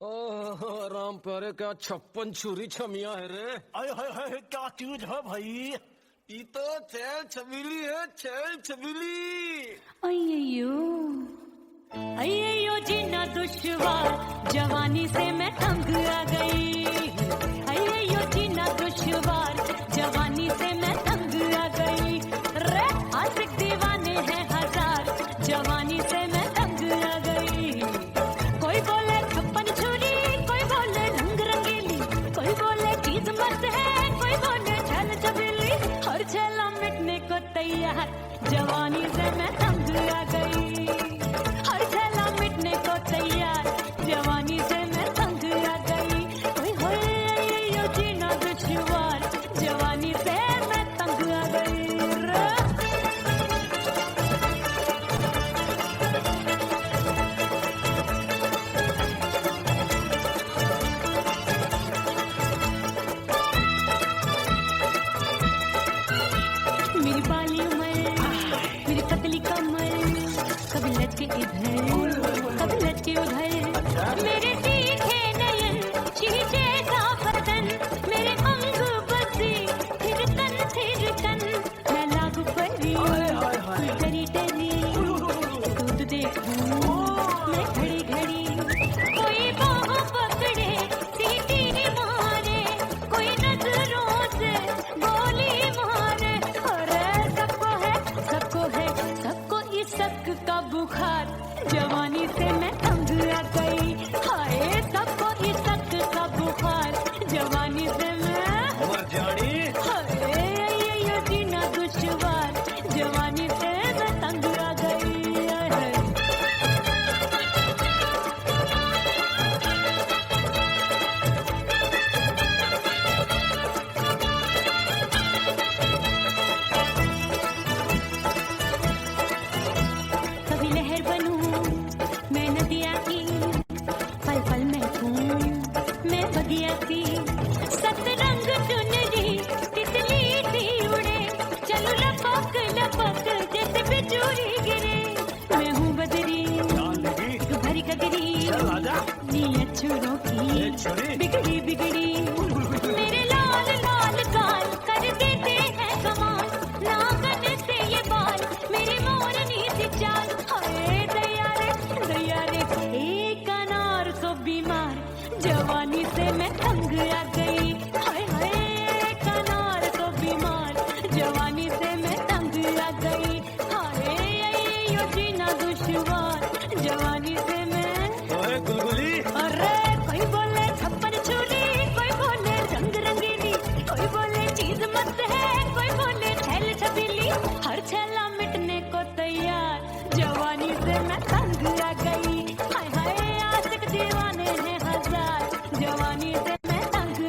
ओह राम प्यारे, क्या 56 छुरी छमिया है रे। हाय हाय हाय, क्या चीज है भाई? ये तो चैल छबीली है, चैल छबीली। अय्यो अय्यो जीना दुश्वार, जवानी से मैं तंग आ गई। अय्यो जीना दुश्वार, जवानी से मैं तंग आ गई। रे आशिक दीवाने हैं हजार, जवानी से मैं तंग आ गई। कोई बोले 56 छुरी, कोई बोले रंग रंगीली, कोई बोले चीज मस्त है, कोई बोले छल छबीली। हर छला मिटने को तैयार, जवानी से मैं तंग आ गई। हर छला मिटने को तैयार, जवानी से मैं तंग आ गई। ओए होए यो जीना दुश्वार, जवानी से मैं तंग आ गई। मेरी बाली उमर, मेरी पतली कमर, कभी लटके इधर कभी लटके उधर। मेरे तीखे नयन, शीशे सा बदन, मेरे अंग बसे थिरकन। मैं लागू परी, करी टरी, दूध देखूं मैं घड़ी घड़ी। कोई बाहों पकड़े, सीटी मारे, कोई नजरों से गोली मारे। अरे सबको इसक का बुखार, जवानी से मैं तंग आ गई। हाय सबको इसक का बुखार, जवानी से मैं मर जानी। हाय ये जीना दुश्वार, जवानी से मैं तंग आ गई। हाय। कभी लहर बनूं मैं नदिया की, पल पल महकूं मैं बगिया की। सतरंग चुनरी तितली सी उड़े, चलूं लपक लपक जैसे बिजली गिरे। मैं हूँ बदरी एक भरी कगरी, नी अछूरों की बिगड़ी बिगड़ी। मेरे लाल लाल गाल कर देते हैं कमाल, नागन से ये बाल मेरी मोरनी सी चाल। हाय दया रे एक अनार को बीमार, जवानी से मैं तंग आ गई। हाय हाय एक अनार को बीमार, जवानी से मैं तंग आ गई। हाय यो जीना दुश्वार, जवानी से मैं। ओए गुलगुली, अरे कोई बोले 56 छुरी, कोई बोले रंग रंगीली, कोई बोले चीज मस्त है, कोई बोले छल छबीली। हर छला मिटने को तैयार, जवानी से मैं तंग आ गई। हाय हाय आशिक दीवाने हैं हजार, जवानी से मैं तंग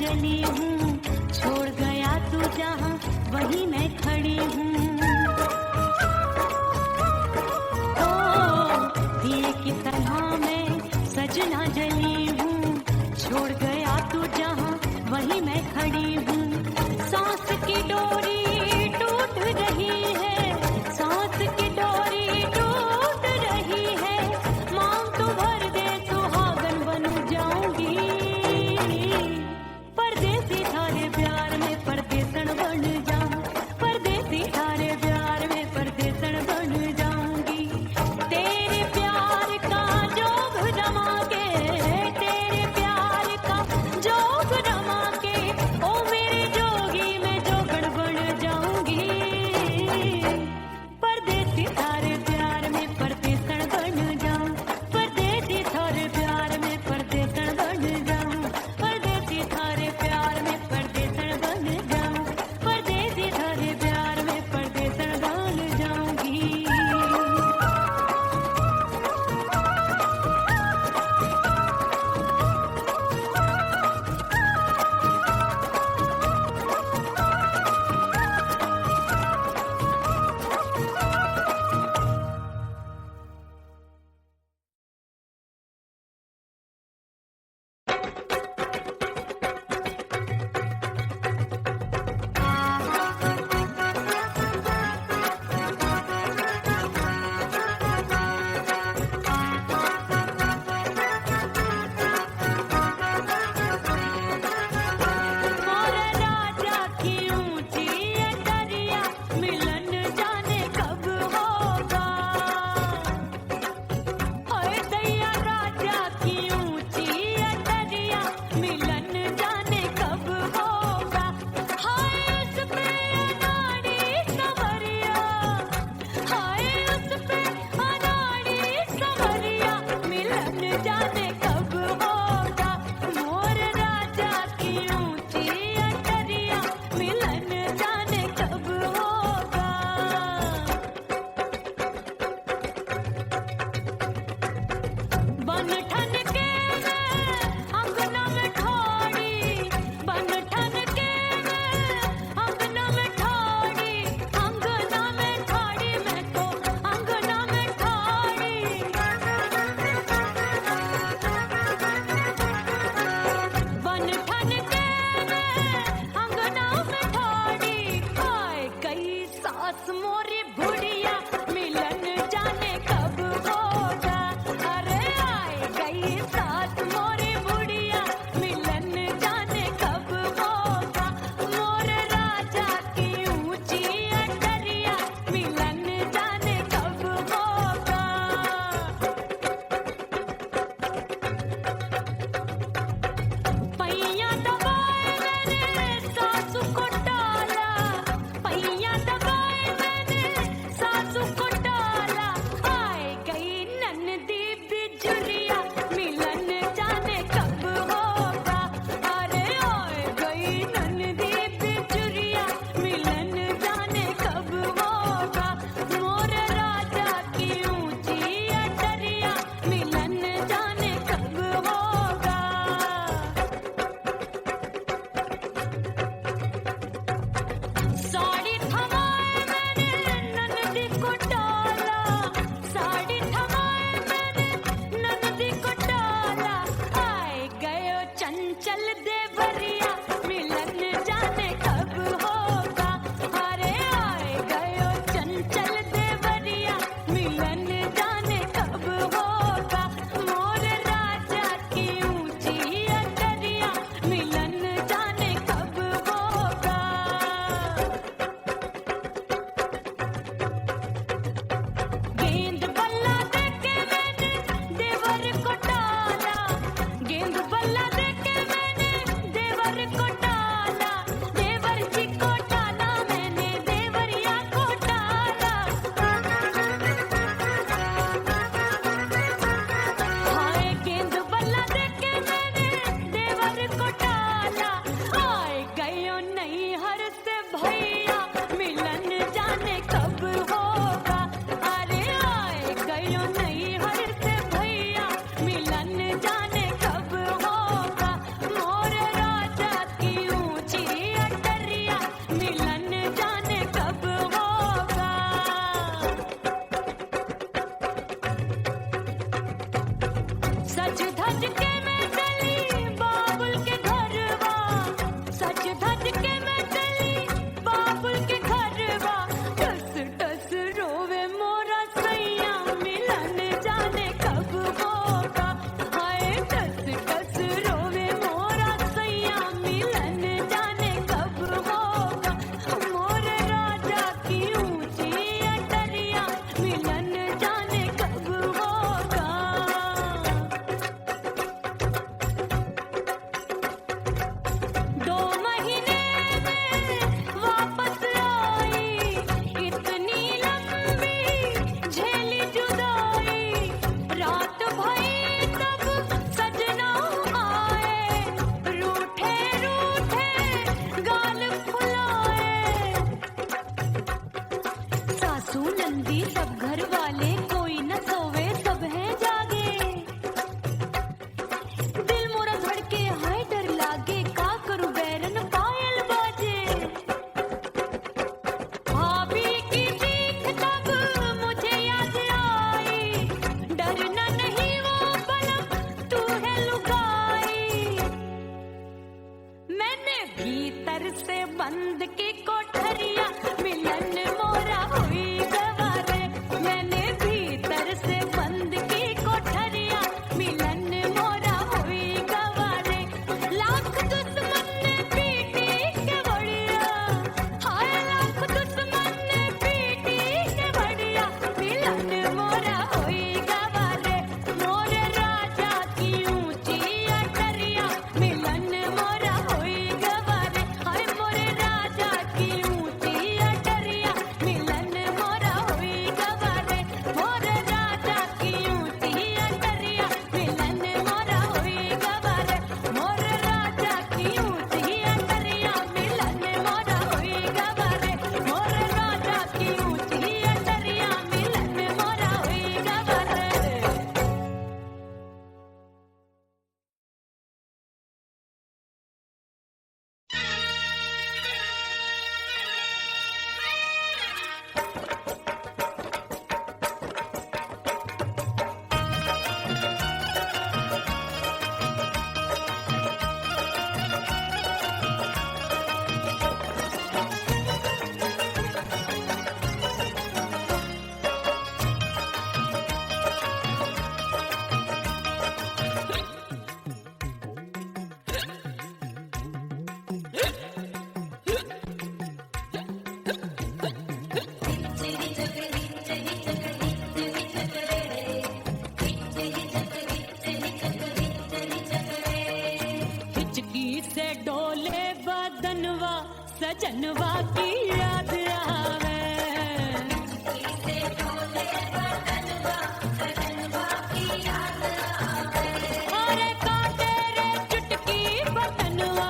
जली हूँ, छोड़ गया तू जहाँ वहीं मैं खड़ी हूँ। ओ दिए की तरह मैं सजना जली हूँ, छोड़ गया तू जहाँ वहीं मैं खड़ी हूँ। सांस की डोरी टूट रही है, सांस की डोरी टूट रही है, मांग तू भर दे सुहागन बन जाऊंगी। परदेसी थारे प्यार में परदेसन बन जाऊं, परदेसी थारे प्यार में परदेसन बन जाऊंगी। तेरे प्यार का जोग रमा के, तेरे प्यार का जोग रमा के, ओ मेरे जोगी मैं जोगण बन जाऊंगी। परदेसी थारे प्यार में परदेसन बन जाऊं, परदेसी थारे प्यार में परदेसन बन जाऊं, परदेसी थारे प्यार में परदेसन बन जाऊं, परदेसी थारे प्यार में परदेसन बन जाऊंगी। और राजा की ऊंची अटरिया मिलन जाने कब होगा। हाय दैया राजा की ऊंची अटरिया मिलन जाने कब होगा। हाय उस पे अनाड़ी संवरिया, हाय उस पे अनाड़ी संवरिया मिलन जाने कब होगा। मोर राजा की ऊंची अटरिया मिलन जाने कब होगा। बन ठन के मैं अंगना में ठाड़ी, बन ठन के मैं अंगना में ठाड़ी, अंगना में ठाड़ी मैं तो अंगना में ठाड़ी। बन ठन के मैं अंगना में ठाड़ी, हाय गई सास मोरी बुढ़िया मिलन जाने कब होगा। अरे आए गई सास मोरी बुढ़िया मिलन जाने कब होगा। मोर राजा की ऊंची अटरिया मिलन जाने कब होगा। पैया दबाए मैंने सासू को टाला, पैया दबाए मैंने सासू को टाला, सासू नंदी सब घर वाले, कोई न सोवे सब हैं जागे। दिल मोरा धड़के हाय डर लागे, का करूं बैरन पायल बाजे। भाभी की चीख तब मुझे याद आई, डरना नहीं वो बलम तू है लुगाई। मैंने भीतर से बंद की कोठरिया, मिलन मोरा हुई गवारे। मैंने भीतर से बंद की कोठरिया, मिलन मोरा हुई गवारे। लाख दुश्मन ने पीटी के बढ़िया, हाय लाख दुश्मन ने पीटी के बढ़िया, मिलन मोरा हुई गवारे। मोरे राजा की ऊंची अटरिया, मिलन मोरा हुई गवारे। हाय मोरे राजा की ऊंची अटरिया, मिलन मोरा हुई गवारे। मोरे राजा की ऊंची अटरिया, मिलन मोरा हुई गवारे। मोरे राजा की ऊंची अटरिया, मिलन मोरा हुई गवारे। मोरे राजा की ऊंची अटरिया, मिलन मोरा हुई गवारे। हिचकी से डोले बदनवा, सजनवा की याद आवे। अरे काटे रे चुटकी बटनवा,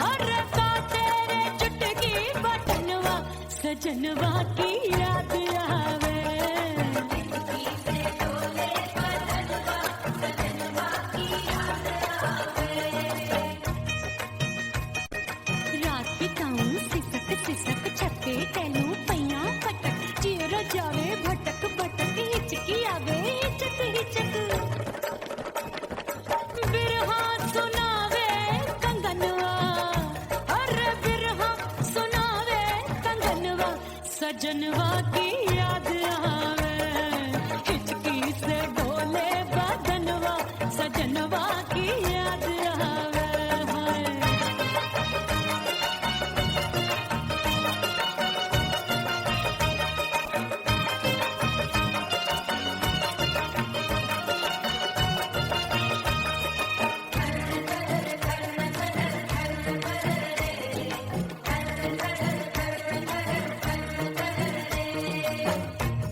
अरे काटे रे चुटकी बटनवा, सजनवा की याद आवे। रात बिताऊं सिसक सिसक, छते टैलू पैया पटक, चेहरा जावे भटक भटक, हिचकी आवे हिचक हिचक। बिरहा सुनावे कंगनवा, अरे बिरहा सुनावे कंगनवा, सजनवा की याद आवे। हिचकी से डोले बदनवा, सजनवा की याद आवे। हाय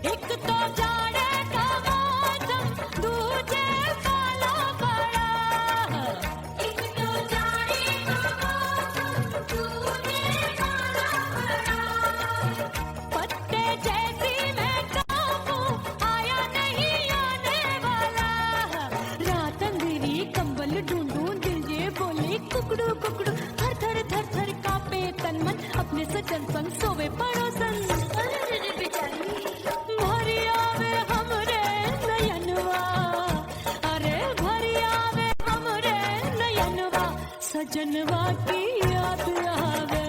एक तो जाड़े का मौसम, दूजे काला पड़ा। एक तो जाड़े का मौसम, दूजे काला पड़ा। पत्ते जैसी मैं काबू, आया नहीं आने वाला। रात अंधेरी कंबल ढूंढूं, दिल ये बोले कुकड़ू कुकड़ू। थर थर थर थर कांपे तन मन, अपने सजन संग सोवे पड़ोसन। भरी आवे हमरे नयनवा, अरे भरी आवे हमरे नयनवा, सजनवा की याद आवे।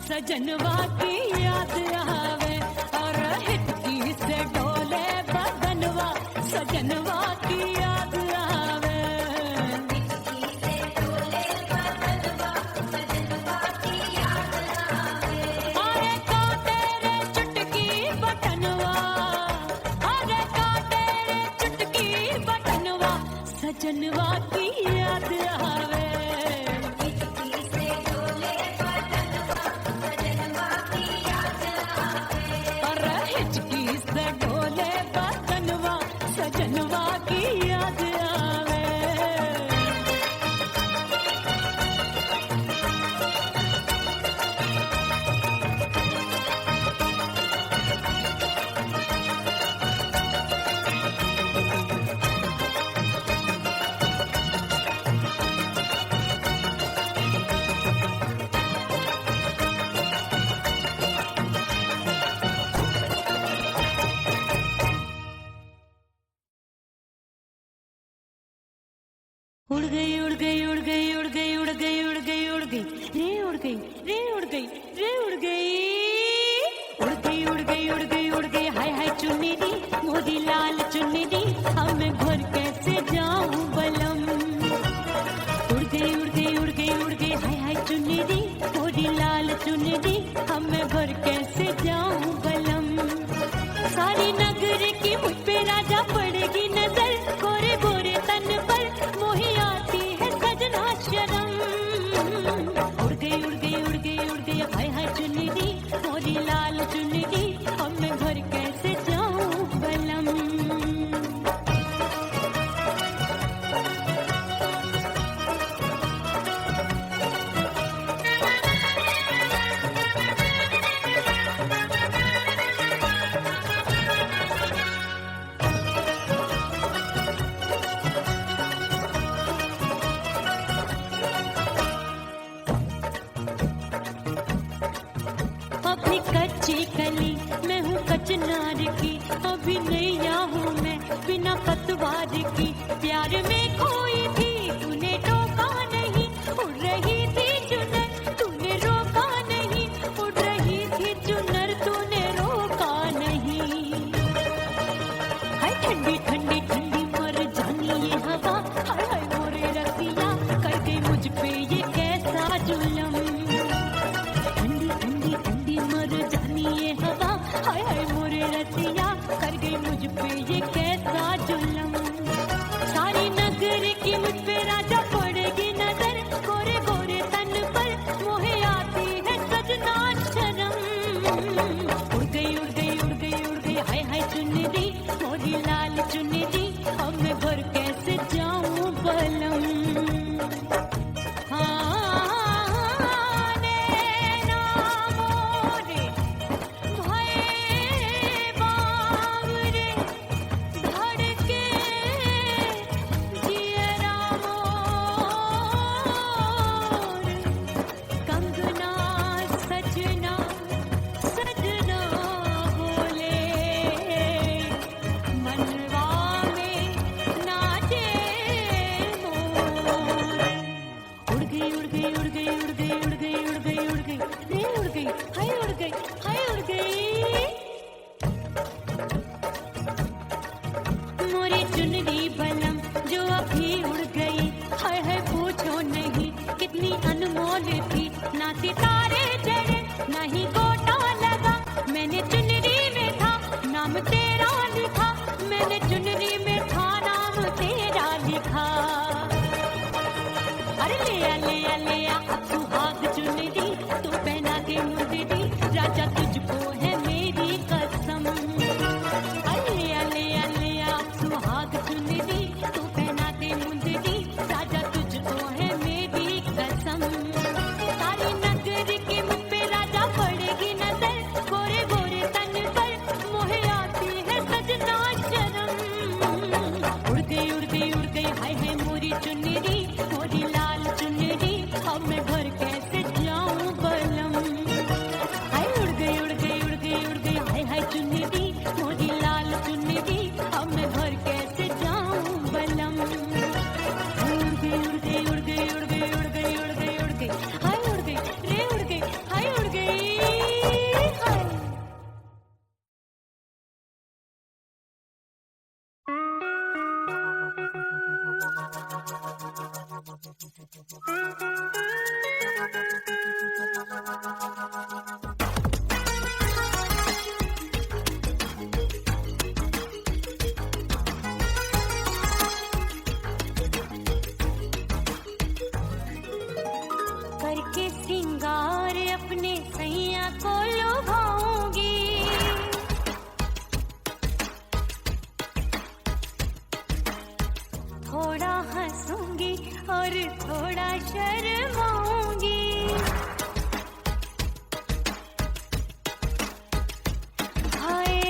सजनवा की याद आवे और हिचकी से डोले बदनवा सजनवा की याद आवे हिचकी से डोले बदनवा सजनवा की याद आवे अरे का तेरे चुटकी बटनवा अरे का तेरे चुटकी बटनवा सजनवा की याद आवे सजनवा की याद आवे उड़ गई उड़ गई उड़ गई उड़ गई उड़ गई उड़ गई उड़ गई रे उड़ गई रे उड़ गई रे उड़ गई उड़ गई उड़ गई उड़ गई उड़ गई हाय हाय चुन्नी दी मोदी लाल चुन्नी दी अब मैं घर कैसे जाऊं बलम उड़ गई उड़ गई उड़ गई उड़ गई हाय हाय चुन्नी दी मोदी लाल चुन्नी दी अब मैं घर कैसे जाऊं बलम सारी नगर की मुझ पे राजा पड़ेगी नजर गोरे गोरे तन पर मोही आती है सजना शरम उड़ गई उड़ गई उड़ गई उड़ गई हाय हाय चुन्नी दी मोरी लाल चुन्नी दी अब मैं घर कैसे जाऊं बलम अपनी कच्ची कली मैं हूँ कचनार की अभी नैया हूँ मैं बिना पतवार की प्यार में खोई थी तूने टोका नहीं उड़ रही थी चुनर तूने रोका नहीं उड़ रही थी चुनर तूने रोका नहीं हाय ठंडी ठंडी ठंडी मर जानी ये हवा हाय हाय मोरे रसिया कर गई मुझ पे ये कैसा जुलम ये हवा हाय हाय मोरे रसिया कर गई मुझ पे ये कैसा जुलम सारी नगर की मुझ पे राजा पड़ेगी नजर गोरे गोरे तन पर मोहे आती है सजना शरम उड़ गई उड़ गई उड़ गई उड़ गई हाय हाय चुन्नी दी मोरी लाल चुन्नी दी अब मैं घर कैसे जाऊं बलम अनमोल थी ना सितारे चढ़े ना ही गोटा लगा मैंने चुनरी में था नाम तेरा लिखा मैंने चुनरी में था नाम तेरा लिखा अरे ले आ अब सुहाग चुनरी तू पहना के मुझे दी राजा तुझको है मेरी कसम अरे ले आ अब सुहाग चुनरी तू पहना के मुझे दी राजा तुझको है मेरी कसम सारी नगर की मुझ पे राजा पड़ेगी नजर गोरे गोरे तन पर मोहे आती है सजना शरम उड़ गई हाय हाय मोरी चुन्नी मोरी लाल चुन्नी अब मैं घर करके सिंगार अपने सैया को लुभाऊंगी, थोड़ा हंसूंगी और थोड़ा शर्माऊंगी। हाय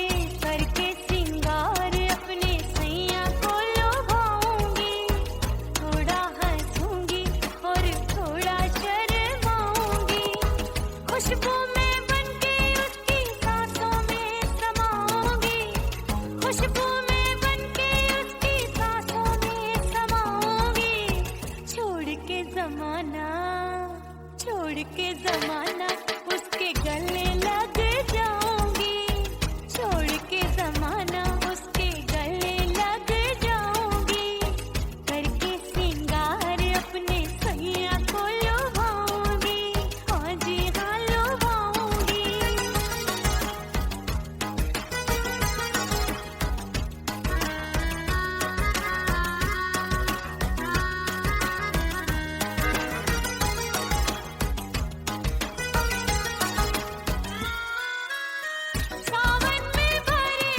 करके सिंगार अपने सैया को लुभाऊंगी, थोड़ा हंसूंगी और थोड़ा शर्माऊंगी। खुशबू में बनके उसकी सांसों में समाऊंगी, खुशबू में बनके उसकी सांसों में समाऊंगी। छोड़ के जमाना उसके गले लग जाऊंगी, छोड़ के जमाना उसके गले लग जाऊंगी। करके सिंगार अपने सैया को लुभाऊंगी, हाँ जी हाँ लुभाऊंगी। सावन में भरे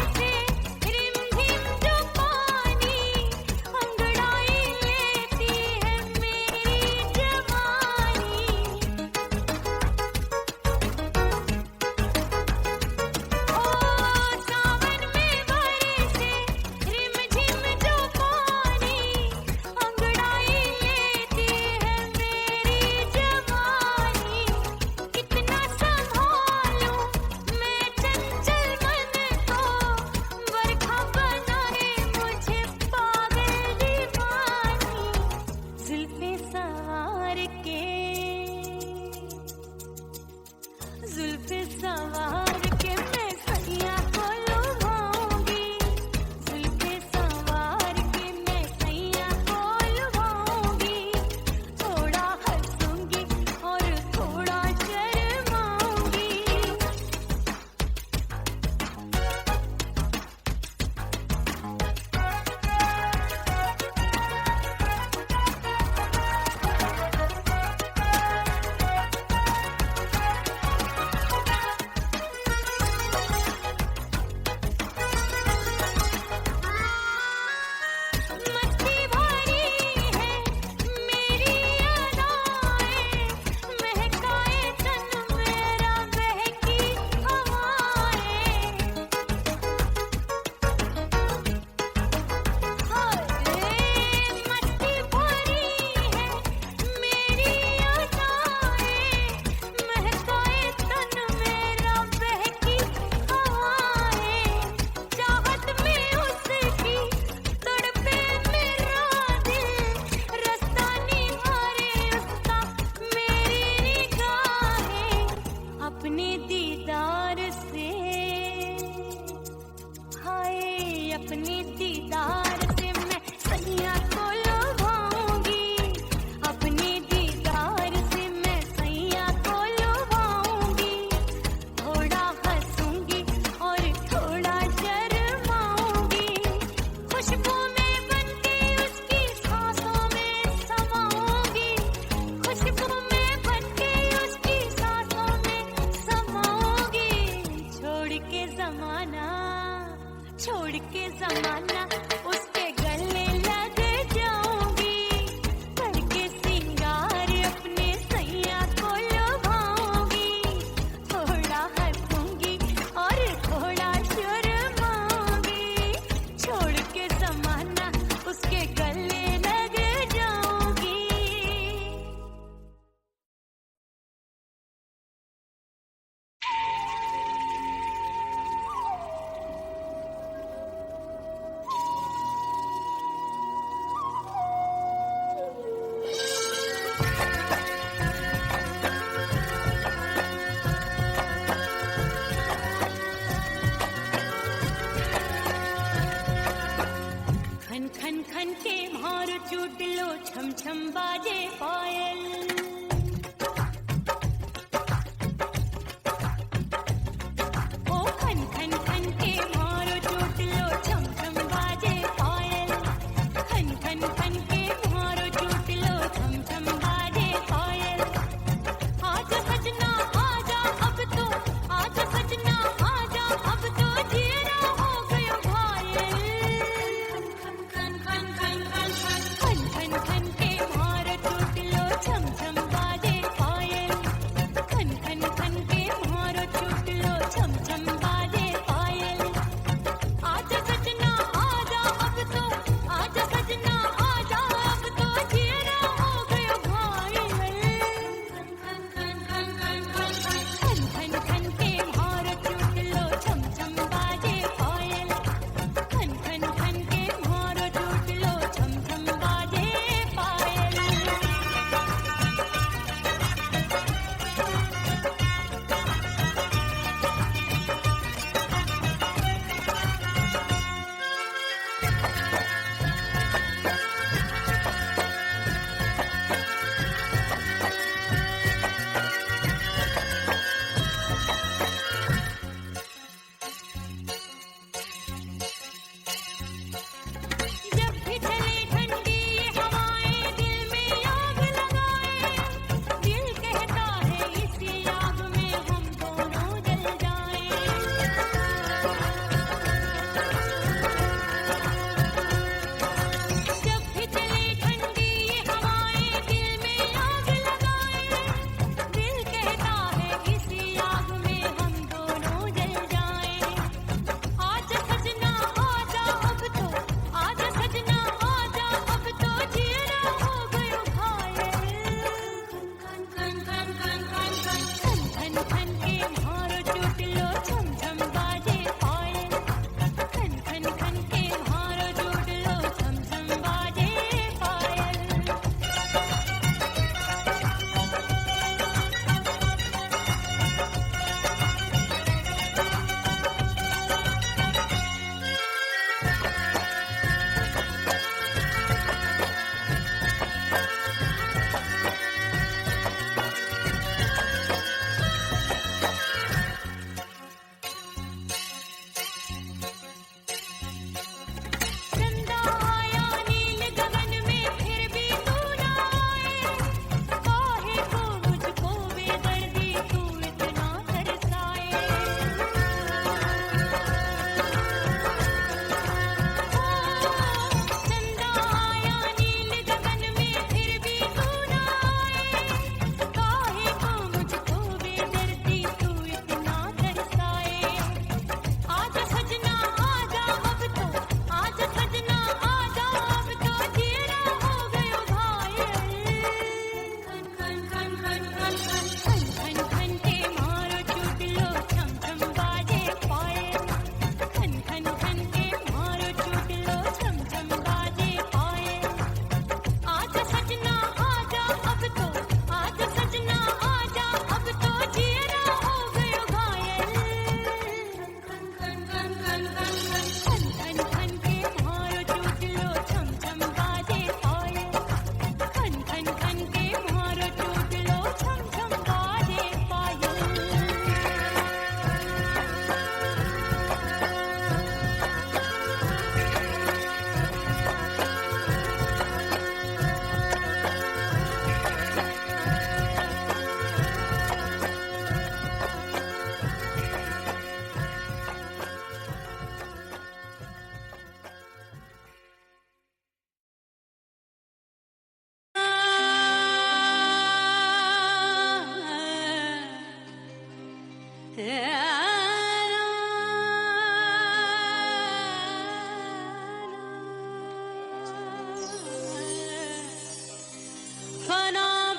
फना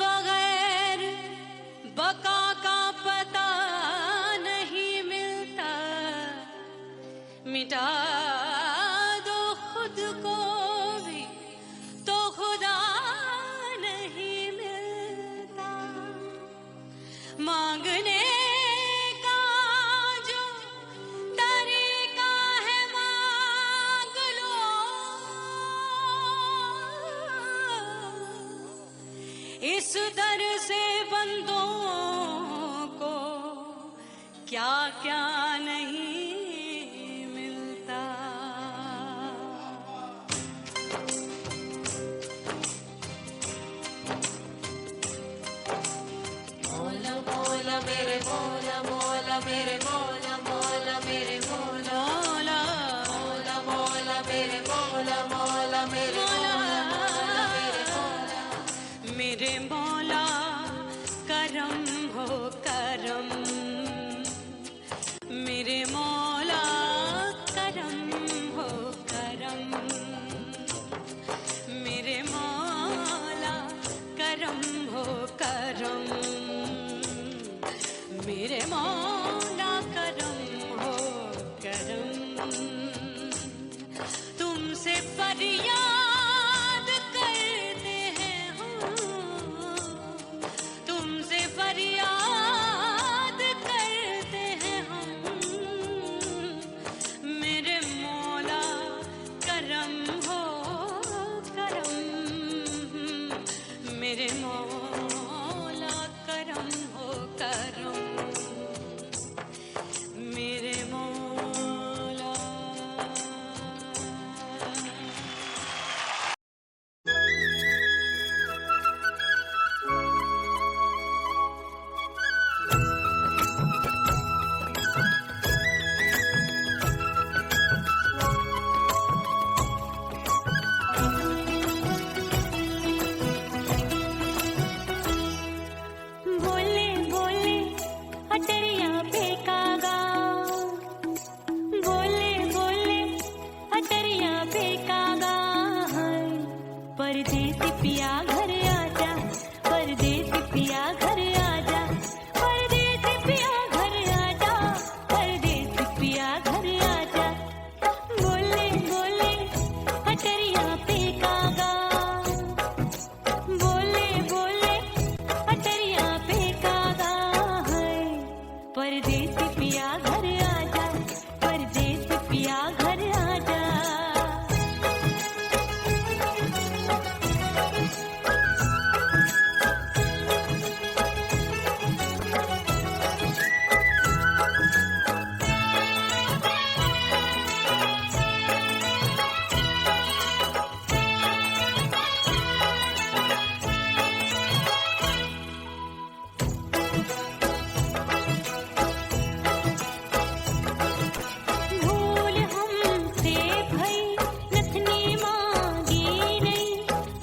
बगैर बका का पता नहीं मिलता, मिटा दो खुद को भी तो खुदा नहीं मिलता। मांगने का जो तरीका है मांग लो, इस दर से बंदों को क्या क्या नहीं मिलता। मौला मौला मेरे मौला मौला मेरे मौला मौला मेरे मौला मौला मौला मेरे मौला मौला मेरे मौला मेरे मौला मेरे मौला करम हो करम, मेरे मौला करम हो करम, मेरे मौला करम हो करम, मेरे मौला करम हो करम। तुमसे फरियाद करते हैं हम, तुमसे फरियाद करते हैं हम, मेरे मौला करम हो करम, मेरे मौला करम हो करम, मेरे मौला। बोले बोले अटरिया फेंकागा, बोले बोले अटरिया फेंकागा, परदेसी पिया घर आजा, परदेसी पिया घर आजा, परदेसी पिया घर आजा, परदेसी पिया घर आजा। बोले बोले अटरिया फेंकागा, बोले बोले अटरिया फेंकागा, परदेसी पिया घर आजा, परदेसी पिया घर आजा। भूल हमसे भई नथनी मांगी नहीं,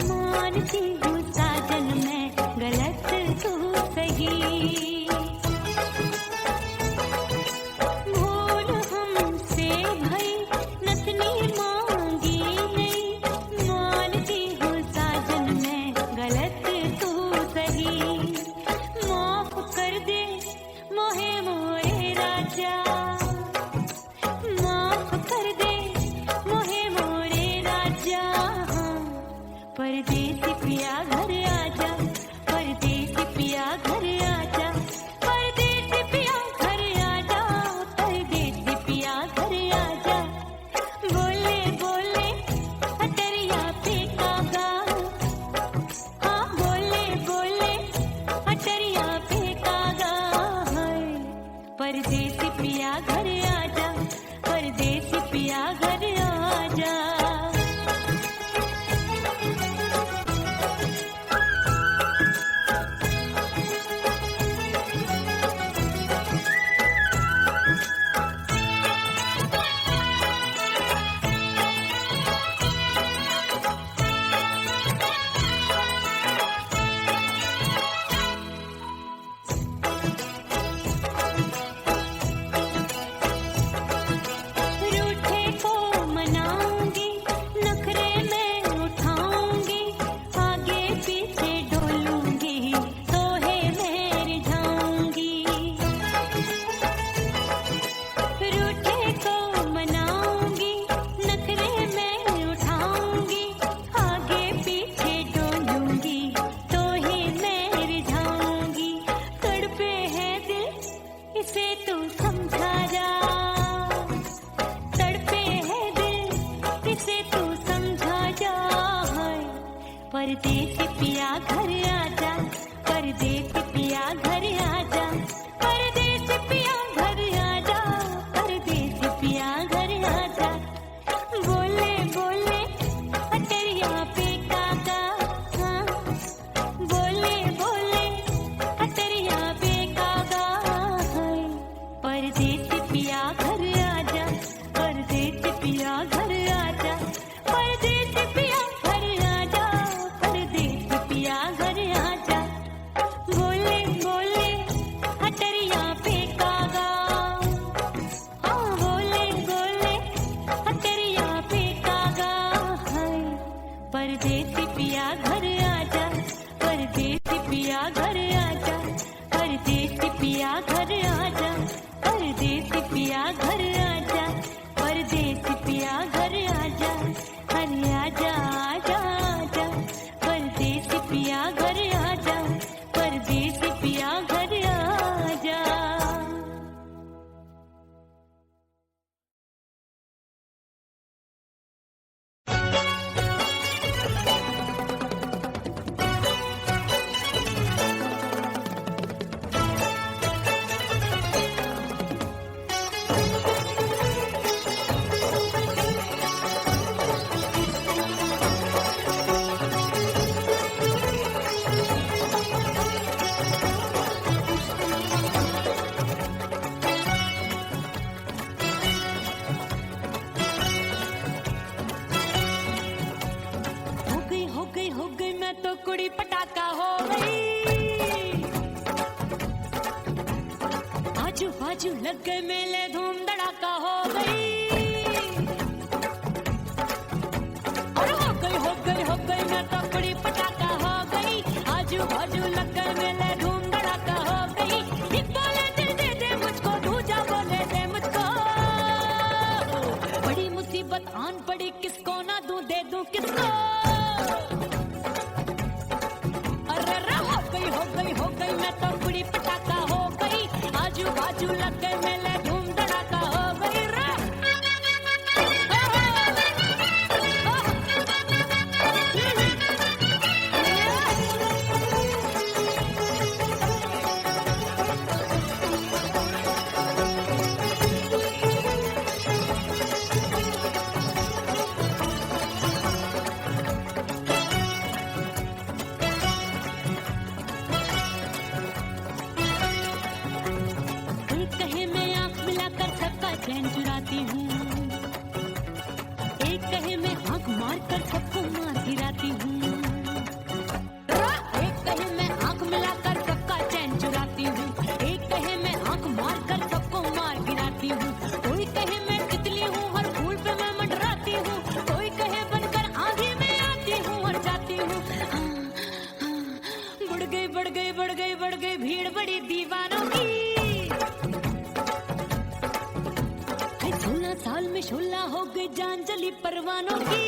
मानती हूँ साजन मैं गलत तू सही। भूल हमसे भई नथनी मांगी नहीं, मानती हूँ साजन मैं गलत तू सही। माफ कर दे मोहे मोरे राजा, माफ कर दे मोहे मोरे राजा, परदेसी पिया घर आजा, परदेसी पिया घर आजा, परदेसी पिया घर आजा, परदेसी पिया घर आजा। बोले बोले अटरिया फेंकागा, हाँ बोले बोले अटरिया फेंकागा, परदेसी पिया घर आजा, परदेसी पिया घर आजा। परदेसी पिया घर आजा, परदेसी पिया घर आजा, परदेसी पिया घर आजा, परदेसी पिया घर आजा। बोले बोले अटरिया पे काका, हाँ बोले बोले अटरिया पे काका, परदेसी पिया घर आजा, परदेसी पिया घर आजा, परदेसी पिया घर आजा, परदेसी पिया घर आजा। बोले बोले अटरिया पे कागा, हाँ बोले बोले अटरिया पे कागा, हाय परदेसी पिया घर आजा, परदेसी पिया घर आजा, परदेसी पिया घर आजा, परदेसी पिया घर आजा, परदेसी पिया घर आजा, अरे आजा आजा आजा, परदेसी पिया घर आजा, परदेसी पिया घर आजा। हो गई मैं तो कुड़ी पटाखा हो गई, आजू बाजू लग गए मेले धूम धड़ाका हो गई, और हो गई मैं तो कुड़ी पटाखा हो गई, आजू बाजू लग गए मेले धूम धड़ाका हो गई। एक बोले दिल दे दे मुझको, दूजा बोले दे मुझको, बड़ी मुसीबत आन पड़ी, किसको ना दूं दे दूं किसको। हो गई मैं तो कुड़ी पटाखा हो गई, आजू बाजू लग गए मेले धूम धड़ाका हो गई रे। चैन चुराती हूँ, एक कहे मैं आंख मार कर सबको मार गिराती हूँ, एक कहे मैं आंख मिलाकर सबका चैन चुराती हूँ, एक कहे मैं आंख मार कर सबको मार गिराती हूँ, कोई कहे मैं तितली हूँ हर फूल पे मैं मंडराती हूँ, कोई कहे बनकर आंधी में आती हूँ और जाती हूँ। बढ़ गई भीड़ बड़ी दीवानों की, 16 साल में 16 हो गई जान जली परवानों की।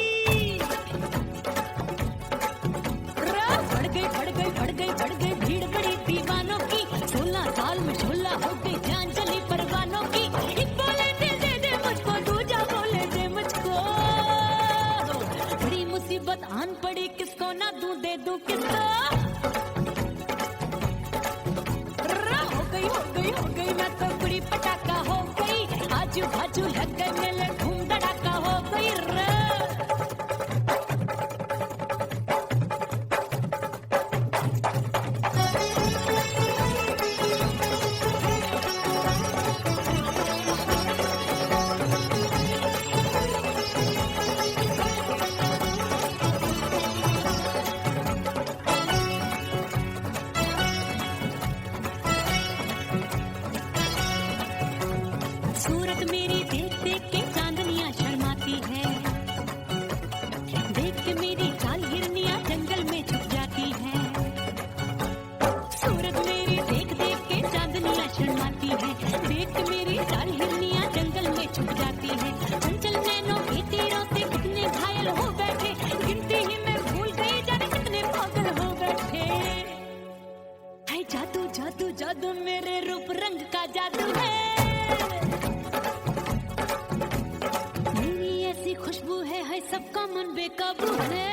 बढ़ गई भीड़ बड़ी दीवानों की, 16 साल में 16 हो गई जान जली परवानों की। एक बोले दिल दे दे मुझको, दूजा बोले दे मुझको, बड़ी मुसीबत आन पड़ी, किसको ना दूं दे दूं किसको। हो गई मैं तो कुड़ी पटाखा हो गई, आजू बाजू लग गए मेले धूम धड़ाका हो गई रे। सूरत मेरी देख देख के चांदनियां शर्माती है, देख के मेरी चाल हिरनियां जंगल में छुप जाती है। सूरत मेरी देख देख के चांदनियां शर्माती है, देख के मेरी चाल हिरनियां जंगल में छुप जाती है। चंचल नैनों के तीरों से कितने घायल हो बैठे, गिनती ही मैं भूल गई जाने कितने पागल हो बैठे। है जादू जादू जादू मेरे रूप रंग का जादू है, खुशबू है सबका मन बेकाबू है।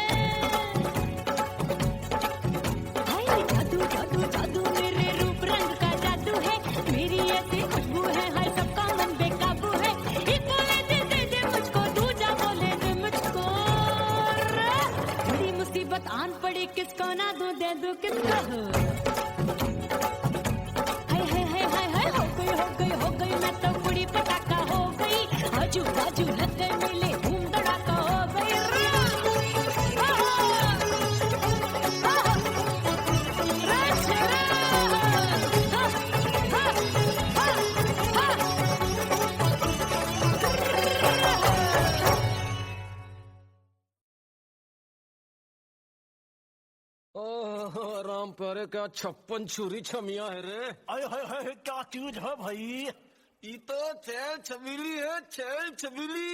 सोना दूं दे दूं कितना हो हाय हाय हाय हाय हाय हो गई मैं तो बुढ़ी पटाखा हो गई आजू बाजू लग गए मेले धूम धड़ाका हो गई ओह राम प्यारे क्या 56 छुरी छमिया है रे। अरे हाय हाय क्या चीज है भाई। ये तो चैल छबीली है, चैल छबीली।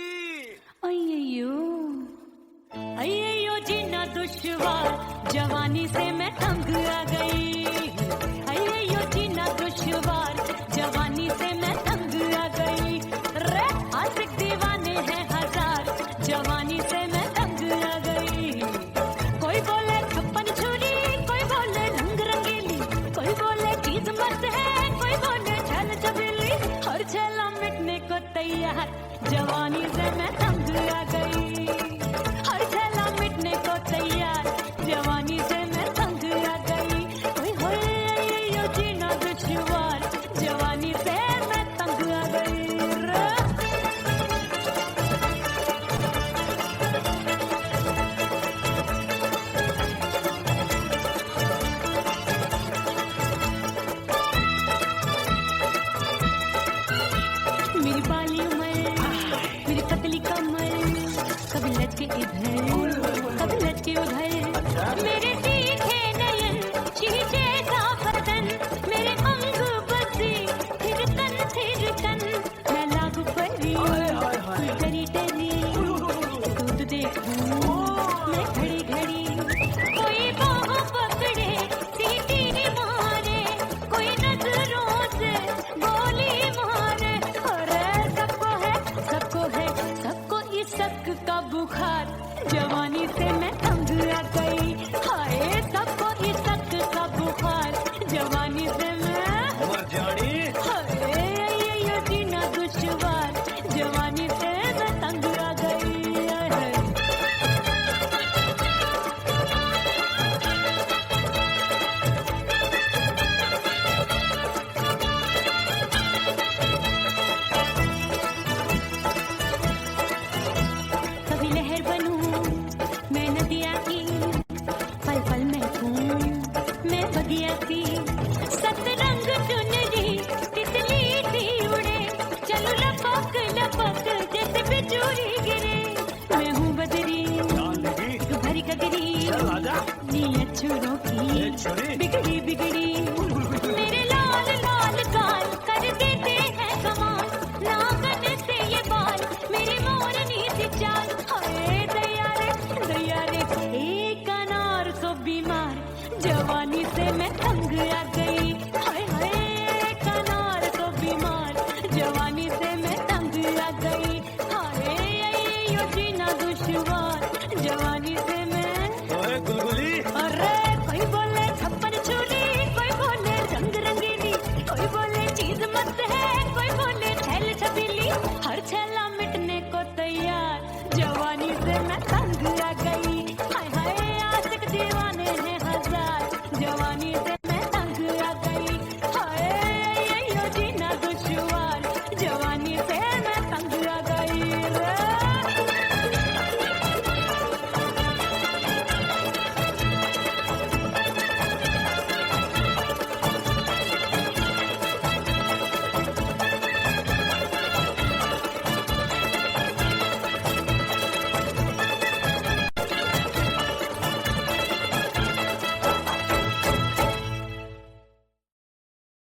अय्यो जीना दुश्वार जवानी से मैं तंग आ गई अय्यो जीना दुश्वार जवानी से मैं तंग आ गई रे आशिक दीवाने हैं हजार जवानी से मैं तंग आ गई कोई बोले 56 छुरी कोई बोले रंग रंगीली कोई बोले चीज मस्त है कोई बोले छल छबीली हर छला मिटने को तैयार जवानी से मैं तंग आ गई हर छला मिटने को तैयार जवानी से मैं तंग आ गई ओए होए यो जीना दुश्वार जवानी से मैं तंग आ गई मेरी बाली उमर मेरी पतली कमर कभी लटके इधर कभी लटके उधर मेरे तीखे नयन शीशे सा बदन मेरे अंग बसे फिर तन मैं लागू परी करी टरी दूध देखूं मैं घड़ी घड़ी कोई बाह पकड़े सीटी मारे कोई नजरों से गोली मारे अरे सबको इस शक का बुखार जवानी से मैं तंग आ गई हाय सबको इस शक का बुखार जवानी से मैं मर जानी। हाय ये जीना दुश्वार जवानी से मैं तंग आ गई कभी लहर बनूं मैं नदिया की पल पल महकूं मैं बगिया की सतरंग चुनरी तितली सी उड़े चलो लपक लपक जैसे बिजली गिरे मैं हूँ बदरी जान लगी। तू भरी कगरी चल आजा। नी अछूरों की ए छुरी। बिगड़ी